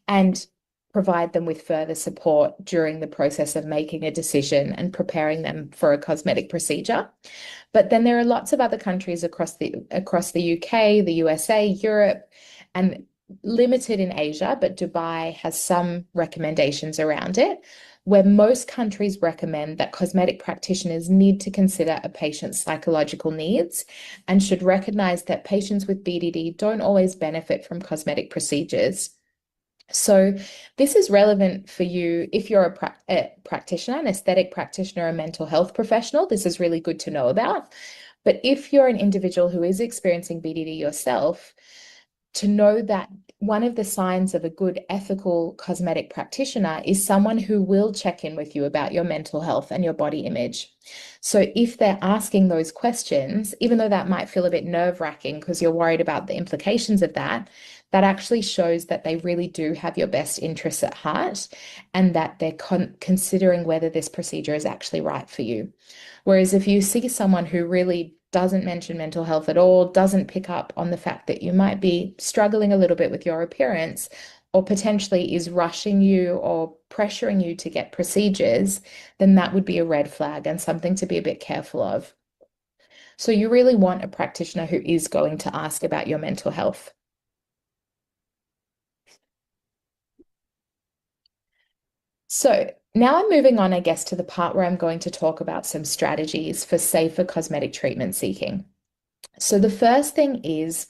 and provide them with further support during the process of making a decision and preparing them for a cosmetic procedure. But then there are lots of other countries across the UK, the USA, Europe, and limited in Asia, but Dubai has some recommendations around it, where most countries recommend that cosmetic practitioners need to consider a patient's psychological needs and should recognize that patients with BDD don't always benefit from cosmetic procedures. So this is relevant for you if you're a practitioner, an aesthetic practitioner, a mental health professional. This is really good to know about. But if you're an individual who is experiencing BDD yourself, to know that one of the signs of a good ethical cosmetic practitioner is someone who will check in with you about your mental health and your body image. So if they're asking those questions, even though that might feel a bit nerve-wracking because you're worried about the implications of that, that actually shows that they really do have your best interests at heart and that they're considering whether this procedure is actually right for you. Whereas if you see someone who really doesn't mention mental health at all, doesn't pick up on the fact that you might be struggling a little bit with your appearance, or potentially is rushing you or pressuring you to get procedures, then that would be a red flag and something to be a bit careful of. So you really want a practitioner who is going to ask about your mental health. So now I'm moving on, I guess, to the part where I'm going to talk about some strategies for safer cosmetic treatment seeking. So the first thing is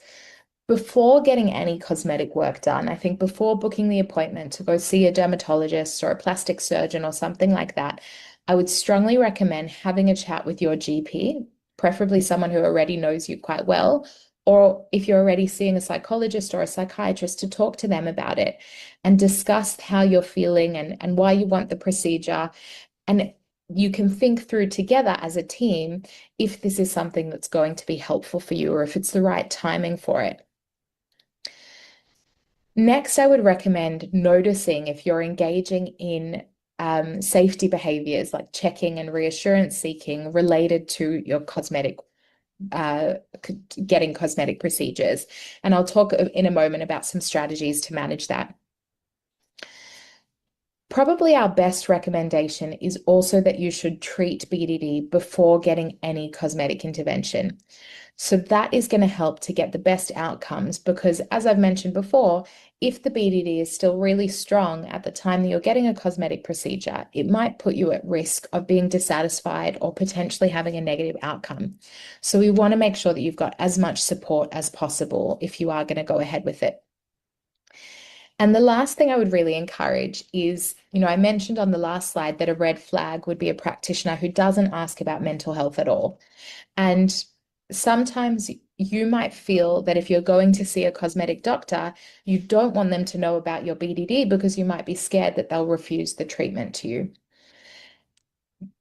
before getting any cosmetic work done, I think before booking the appointment to go see a dermatologist or a plastic surgeon or something like that, I would strongly recommend having a chat with your GP, preferably someone who already knows you quite well, or if you're already seeing a psychologist or a psychiatrist, to talk to them about it and discuss how you're feeling and why you want the procedure. And you can think through together as a team if this is something that's going to be helpful for you or if it's the right timing for it. Next, I would recommend noticing if you're engaging in safety behaviors like checking and reassurance seeking related to your uh, getting cosmetic procedures. And I'll talk in a moment about some strategies to manage that. Probably our best recommendation is also that you should treat BDD before getting any cosmetic intervention. So that is going to help to get the best outcomes because, as I've mentioned before, if the BDD is still really strong at the time that you're getting a cosmetic procedure, it might put you at risk of being dissatisfied or potentially having a negative outcome. So we want to make sure that you've got as much support as possible if you are going to go ahead with it. And the last thing I would really encourage is, I mentioned on the last slide that a red flag would be a practitioner who doesn't ask about mental health at all. And sometimes you might feel that if you're going to see a cosmetic doctor, you don't want them to know about your BDD because you might be scared that they'll refuse the treatment to you.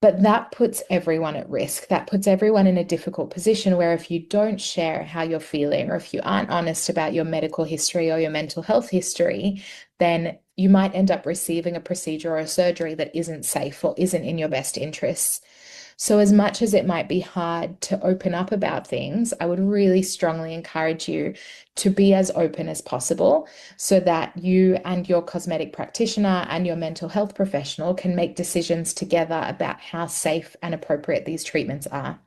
But that puts everyone at risk. That puts everyone in a difficult position where if you don't share how you're feeling or if you aren't honest about your medical history or your mental health history, then you might end up receiving a procedure or a surgery that isn't safe or isn't in your best interests. So, as much as it might be hard to open up about things, I would really strongly encourage you to be as open as possible so that you and your cosmetic practitioner and your mental health professional can make decisions together about how safe and appropriate these treatments are.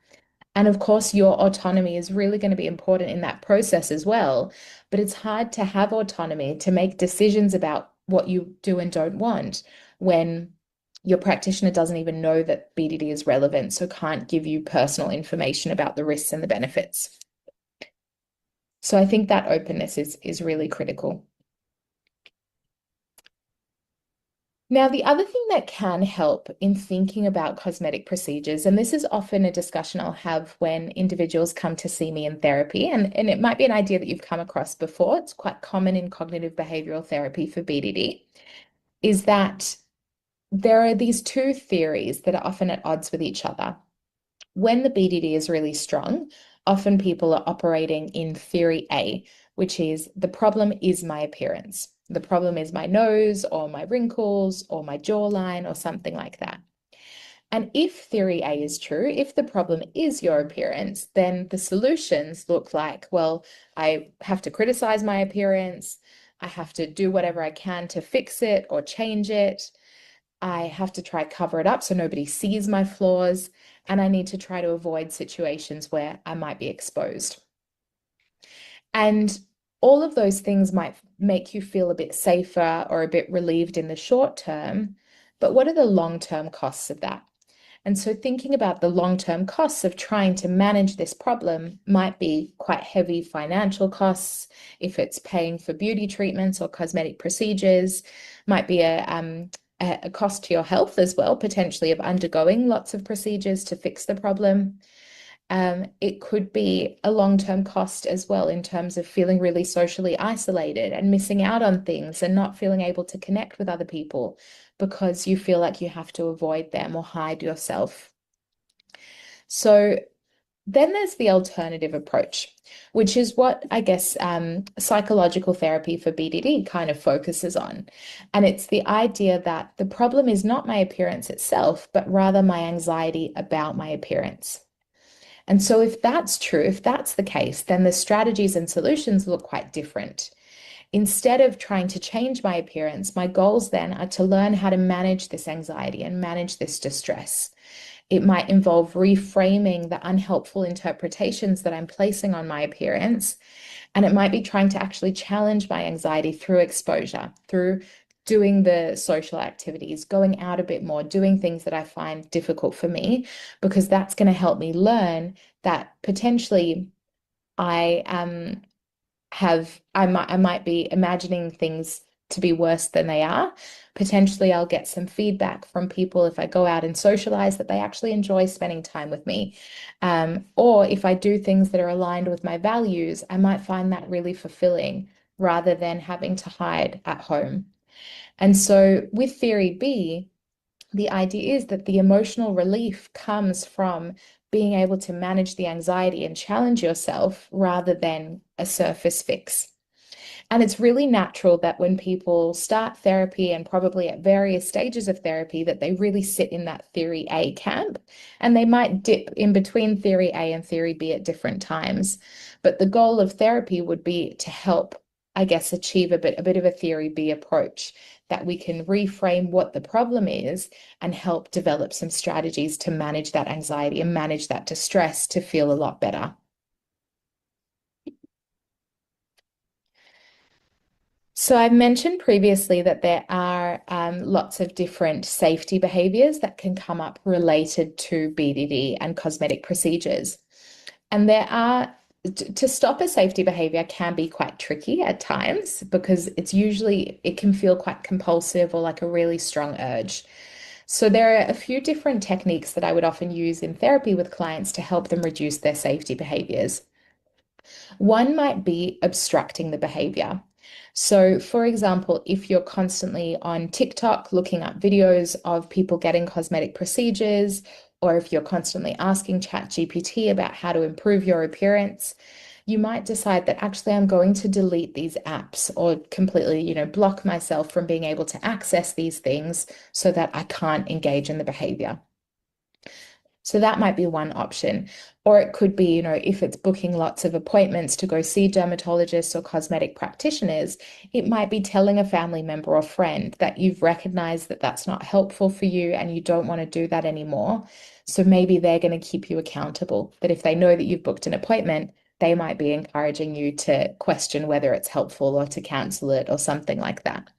And of course, your autonomy is really going to be important in that process as well. But it's hard to have autonomy to make decisions about what you do and don't want when your practitioner doesn't even know that BDD is relevant, so can't give you personal information about the risks and the benefits. So I think that openness is really critical. Now, the other thing that can help in thinking about cosmetic procedures, and this is often a discussion I'll have when individuals come to see me in therapy, and it might be an idea that you've come across before, it's quite common in cognitive behavioral therapy for BDD, is that there are these two theories that are often at odds with each other. When the BDD is really strong, often people are operating in theory A, which is the problem is my appearance. The problem is my nose or my wrinkles or my jawline or something like that. And if theory A is true, if the problem is your appearance, then the solutions look like, well, I have to criticize my appearance. I have to do whatever I can to fix it or change it. I have to try cover it up so nobody sees my flaws, and I need to try to avoid situations where I might be exposed. And all of those things might make you feel a bit safer or a bit relieved in the short term, but what are the long-term costs of that? And so thinking about the long-term costs of trying to manage this problem might be quite heavy financial costs if it's paying for beauty treatments or cosmetic procedures, might be a cost to your health as well, potentially of undergoing lots of procedures to fix the problem. It could be a long-term cost as well in terms of feeling really socially isolated and missing out on things and not feeling able to connect with other people because you feel like you have to avoid them or hide yourself. So then there's the alternative approach, which is what I guess psychological therapy for BDD kind of focuses on. And it's the idea that the problem is not my appearance itself, but rather my anxiety about my appearance. And so if that's true, if that's the case, then the strategies and solutions look quite different. Instead of trying to change my appearance, my goals then are to learn how to manage this anxiety and manage this distress. It might involve reframing the unhelpful interpretations that I'm placing on my appearance. And it might be trying to actually challenge my anxiety through exposure, through doing the social activities, going out a bit more, doing things that I find difficult for me, because that's going to help me learn that potentially I I might be imagining things to be worse than they are. Potentially, I'll get some feedback from people if I go out and socialize that they actually enjoy spending time with me. Or if I do things that are aligned with my values, I might find that really fulfilling rather than having to hide at home. And so with theory B, the idea is that the emotional relief comes from being able to manage the anxiety and challenge yourself rather than a surface fix. And it's really natural that when people start therapy and probably at various stages of therapy, that they really sit in that theory A camp and they might dip in between theory A and theory B at different times. But the goal of therapy would be to help I guess, achieve a bit of a theory B approach, that we can reframe what the problem is and help develop some strategies to manage that anxiety and manage that distress to feel a lot better. So I've mentioned previously that there are lots of different safety behaviors that can come up related to BDD and cosmetic procedures. And to stop a safety behavior can be quite tricky at times because it can feel quite compulsive or like a really strong urge. So there are a few different techniques that I would often use in therapy with clients to help them reduce their safety behaviors. One might be obstructing the behavior. So, for example, if you're constantly on TikTok looking up videos of people getting cosmetic procedures, or if you're constantly asking ChatGPT about how to improve your appearance, you might decide that actually I'm going to delete these apps or completely, block myself from being able to access these things so that I can't engage in the behavior. So that might be one option. Or it could be, if it's booking lots of appointments to go see dermatologists or cosmetic practitioners, it might be telling a family member or friend that you've recognized that that's not helpful for you and you don't want to do that anymore. So maybe they're going to keep you accountable. But if they know that you've booked an appointment, they might be encouraging you to question whether it's helpful or to cancel it or something like that.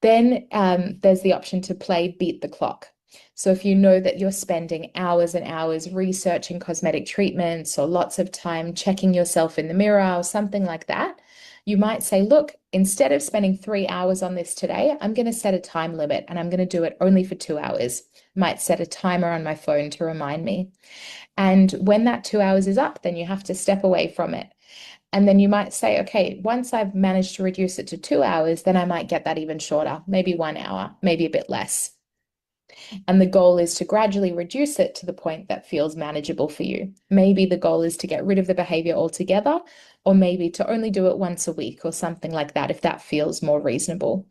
Then there's the option to play beat the clock. So if you know that you're spending hours and hours researching cosmetic treatments or lots of time checking yourself in the mirror or something like that, you might say, look, instead of spending 3 hours on this today, I'm going to set a time limit and I'm going to do it only for 2 hours. Might set a timer on my phone to remind me. And when that 2 hours is up, then you have to step away from it. And then you might say, okay, once I've managed to reduce it to 2 hours, then I might get that even shorter, maybe 1 hour, maybe a bit less. And the goal is to gradually reduce it to the point that feels manageable for you. Maybe the goal is to get rid of the behavior altogether, or maybe to only do it once a week or something like that, if that feels more reasonable.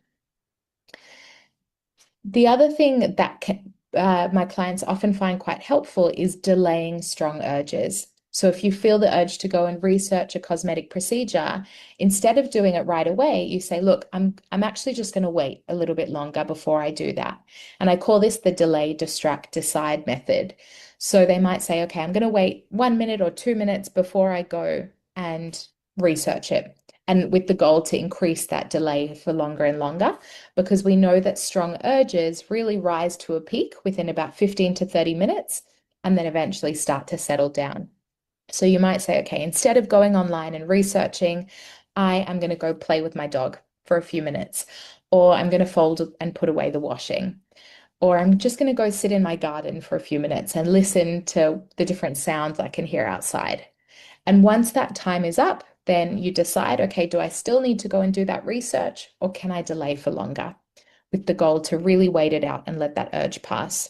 The other thing that my clients often find quite helpful is delaying strong urges. So if you feel the urge to go and research a cosmetic procedure, instead of doing it right away, you say, look, I'm actually just going to wait a little bit longer before I do that. And I call this the delay, distract, decide method. So they might say, okay, I'm going to wait 1 minute or 2 minutes before I go and research it. And with the goal to increase that delay for longer and longer, because we know that strong urges really rise to a peak within about 15 to 30 minutes and then eventually start to settle down. So you might say, okay, instead of going online and researching, I am going to go play with my dog for a few minutes, or I'm going to fold and put away the washing, or I'm just going to go sit in my garden for a few minutes and listen to the different sounds I can hear outside. And once that time is up, then you decide, okay, do I still need to go and do that research, or can I delay for longer? With the goal to really wait it out and let that urge pass.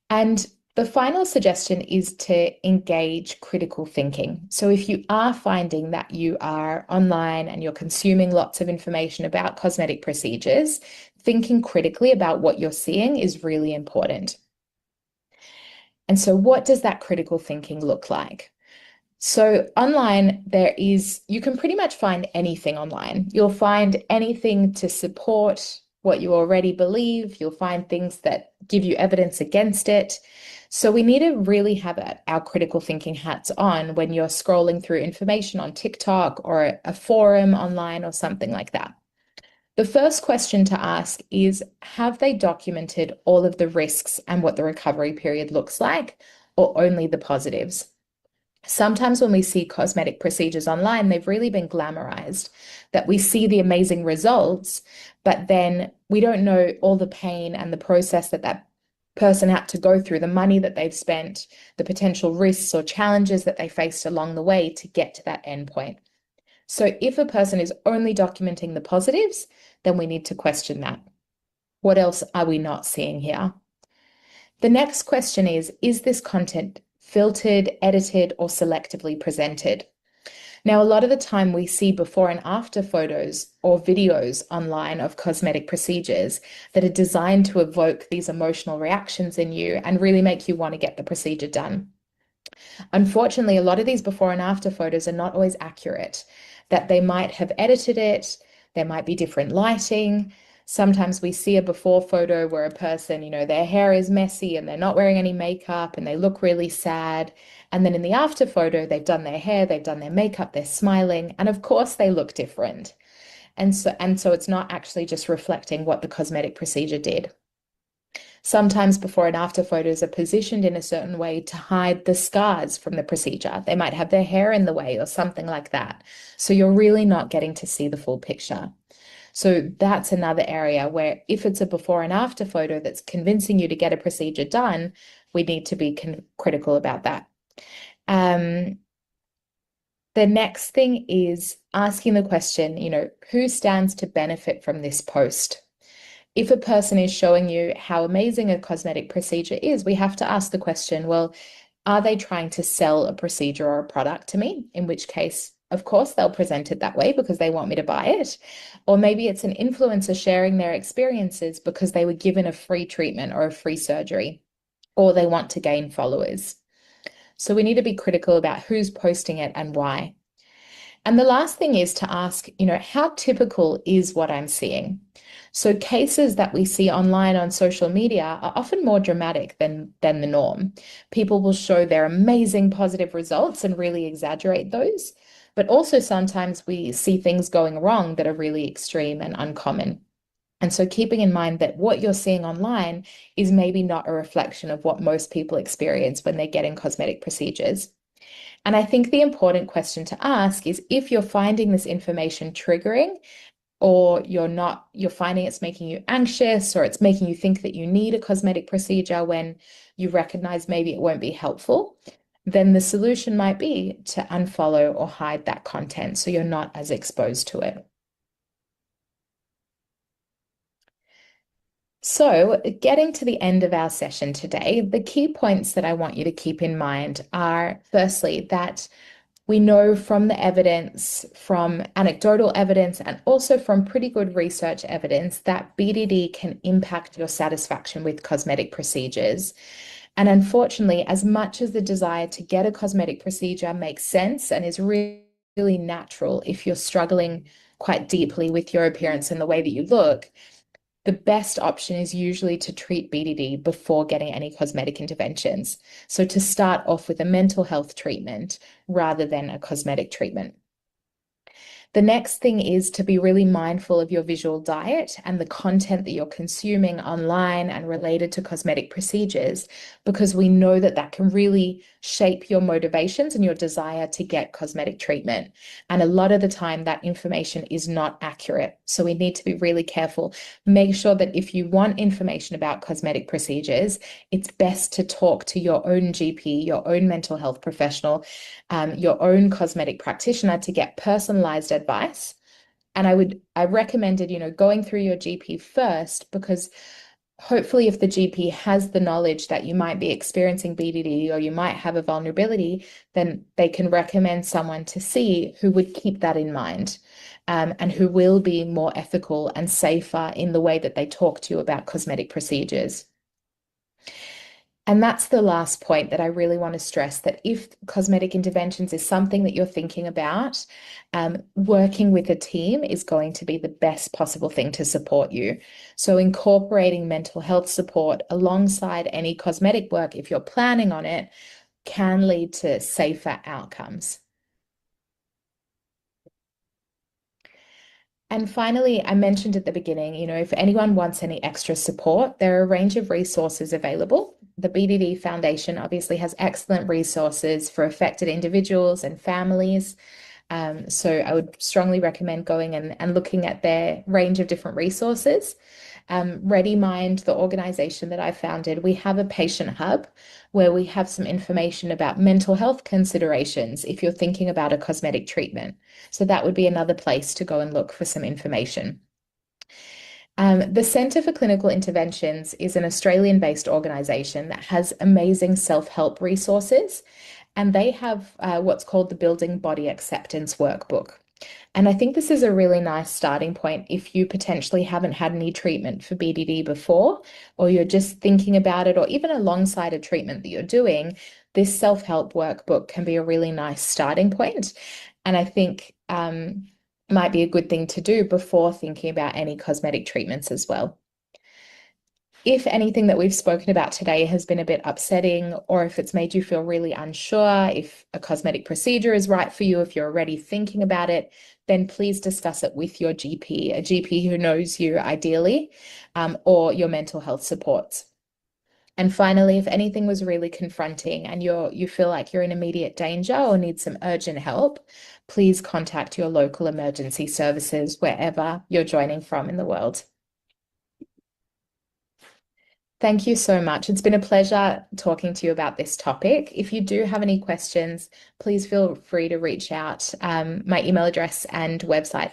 And the final suggestion is to engage critical thinking. So if you are finding that you are online and you're consuming lots of information about cosmetic procedures, thinking critically about what you're seeing is really important. And so what does that critical thinking look like? So online, you can pretty much find anything online. You'll find anything to support what you already believe. You'll find things that give you evidence against it. So we need to really have our critical thinking hats on when you're scrolling through information on TikTok or a forum online or something like that. The first question to ask is, have they documented all of the risks and what the recovery period looks like, or only the positives? Sometimes when we see cosmetic procedures online, they've really been glamorized, that we see the amazing results, but then we don't know all the pain and the process that person had to go through, the money that they've spent, the potential risks or challenges that they faced along the way to get to that end point. So if a person is only documenting the positives, then we need to question that. What else are we not seeing here? The next question is this content filtered, edited, or selectively presented? Now, a lot of the time we see before and after photos or videos online of cosmetic procedures that are designed to evoke these emotional reactions in you and really make you want to get the procedure done. Unfortunately, a lot of these before and after photos are not always accurate, that they might have edited it, there might be different lighting. Sometimes we see a before photo where a person, their hair is messy and they're not wearing any makeup and they look really sad. And then in the after photo, they've done their hair, they've done their makeup, they're smiling, and of course they look different. And so it's not actually just reflecting what the cosmetic procedure did. Sometimes before and after photos are positioned in a certain way to hide the scars from the procedure. They might have their hair in the way or something like that. So you're really not getting to see the full picture. So that's another area where if it's a before and after photo that's convincing you to get a procedure done, we need to be critical about that. Um, the next thing is asking the question, who stands to benefit from this post? If a person is showing you how amazing a cosmetic procedure is, we have to ask the question, well, are they trying to sell a procedure or a product to me? In which case, of course, they'll present it that way because they want me to buy it. Or maybe it's an influencer sharing their experiences because they were given a free treatment or a free surgery, or they want to gain followers. So we need to be critical about who's posting it and why. And the last thing is to ask, how typical is what I'm seeing? So cases that we see online on social media are often more dramatic than the norm. People will show their amazing positive results and really exaggerate those. But also sometimes we see things going wrong that are really extreme and uncommon. And so keeping in mind that what you're seeing online is maybe not a reflection of what most people experience when they're getting cosmetic procedures. And I think the important question to ask is if you're finding this information triggering, or you're finding it's making you anxious, or it's making you think that you need a cosmetic procedure when you recognize maybe it won't be helpful, then the solution might be to unfollow or hide that content so you're not as exposed to it. So, getting to the end of our session today, the key points that I want you to keep in mind are firstly, that we know from the evidence, from anecdotal evidence, and also from pretty good research evidence that BDD can impact your satisfaction with cosmetic procedures. And unfortunately, as much as the desire to get a cosmetic procedure makes sense and is really, really natural if you're struggling quite deeply with your appearance and the way that you look, the best option is usually to treat BDD before getting any cosmetic interventions. So to start off with a mental health treatment rather than a cosmetic treatment. The next thing is to be really mindful of your visual diet and the content that you're consuming online and related to cosmetic procedures, because we know that that can really shape your motivations and your desire to get cosmetic treatment. And a lot of the time, that information is not accurate. So we need to be really careful. Make sure that if you want information about cosmetic procedures, it's best to talk to your own GP, your own mental health professional, your own cosmetic practitioner to get personalized advice. And I recommended, going through your GP first, because hopefully if the GP has the knowledge that you might be experiencing BDD or you might have a vulnerability, then they can recommend someone to see who would keep that in mind, and who will be more ethical and safer in the way that they talk to you about cosmetic procedures. And that's the last point that I really want to stress, that if cosmetic interventions is something that you're thinking about, working with a team is going to be the best possible thing to support you. So incorporating mental health support alongside any cosmetic work, if you're planning on it, can lead to safer outcomes. And finally, I mentioned at the beginning, if anyone wants any extra support, there are a range of resources available. The BDD Foundation obviously has excellent resources for affected individuals and families. So I would strongly recommend going and looking at their range of different resources. ReadyMind, the organization that I founded, we have a patient hub where we have some information about mental health considerations if you're thinking about a cosmetic treatment. So that would be another place to go and look for some information. The Centre for Clinical Interventions is an Australian-based organisation that has amazing self-help resources, and they have what's called the Building Body Acceptance Workbook. And I think this is a really nice starting point if you potentially haven't had any treatment for BDD before, or you're just thinking about it, or even alongside a treatment that you're doing. this self-help workbook can be a really nice starting point. And I think might be a good thing to do before thinking about any cosmetic treatments as well. If anything that we've spoken about today has been a bit upsetting, or if it's made you feel really unsure, if a cosmetic procedure is right for you, if you're already thinking about it, then please discuss it with your GP, a GP who knows you ideally, or your mental health supports. And finally, if anything was really confronting and you feel like you're in immediate danger or need some urgent help, please contact your local emergency services wherever you're joining from in the world. Thank you so much. It's been a pleasure talking to you about this topic. If you do have any questions, please feel free to reach out. My email address and website